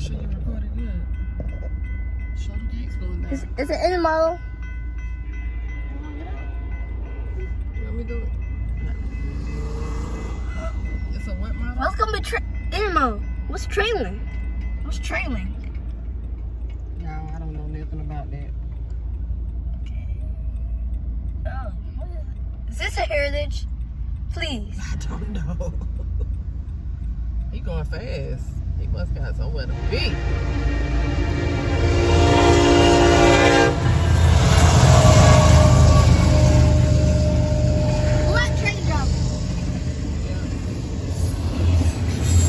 sure you recorded good. Show the gates going down. Is it in the model? Let me do it. It's a what model? What's gonna be Inmo? What's trailing? What's trailing? No, I don't know nothing about that. Okay. Oh, what is this a Heritage? Please. I don't know. He going fast. He must got somewhere to be. Let train jump.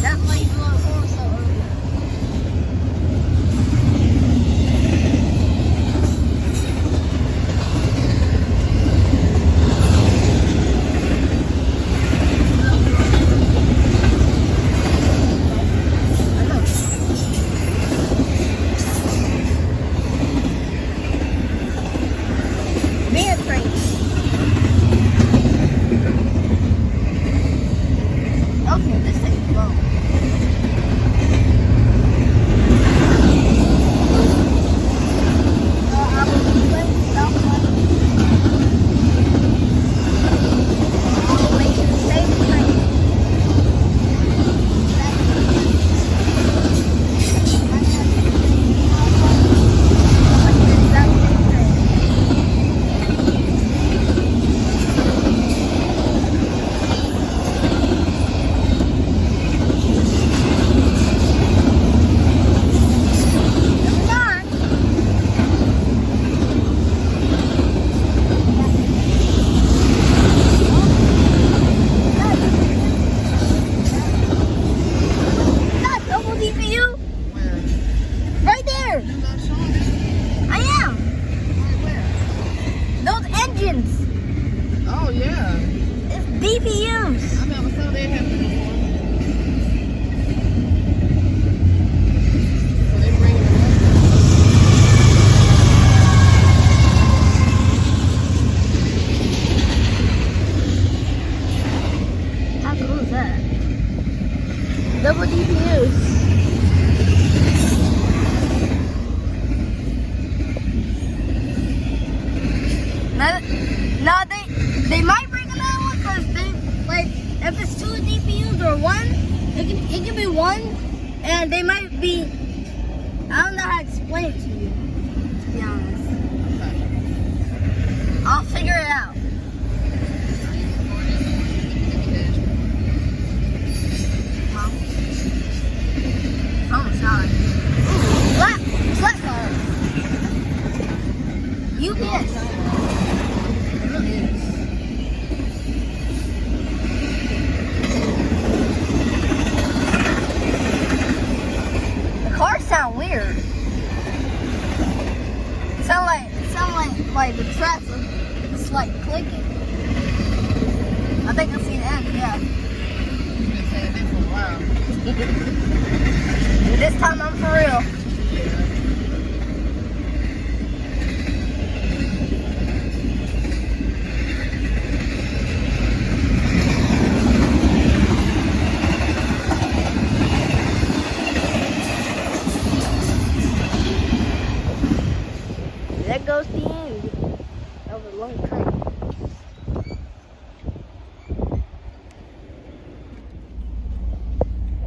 That's why he's going forward so early. Man train. Okay, this thing's slow. I will make it the same train. DPU? Where? Right there. You not showing it? I am. Where? Those engines. Oh, yeah. It's DPUs. I never saw that happen before. So they bring it How cool is that? Double DPUs. Now they might bring another one because they like if it's two DPUs or one, it can be one, and they might be. I don't know how to explain it to you. To be honest, I'll figure it out. Phone shot. Flat car. UPS. The cars sound weird. Sound like the tracks are just like clicking. I think I see the end. Yeah. You've been saying that for a while. This time I'm for real. There goes the end of a long train.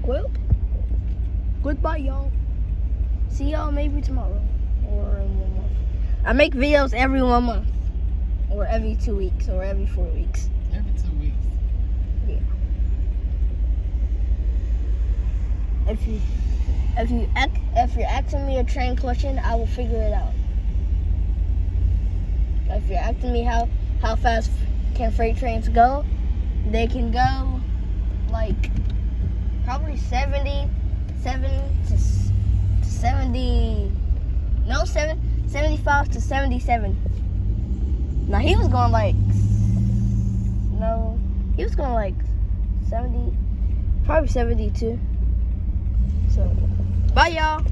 Well, goodbye, y'all. See y'all maybe tomorrow or in 1 month. I make videos every 1 month, or every 2 weeks, or every 4 weeks. Every 2 weeks. Yeah. If you're asking me a train question, I will figure it out. If you're asking me how fast can freight trains go, they can go like probably 75 to 77. Now he was going like 70, probably 72. So, bye y'all.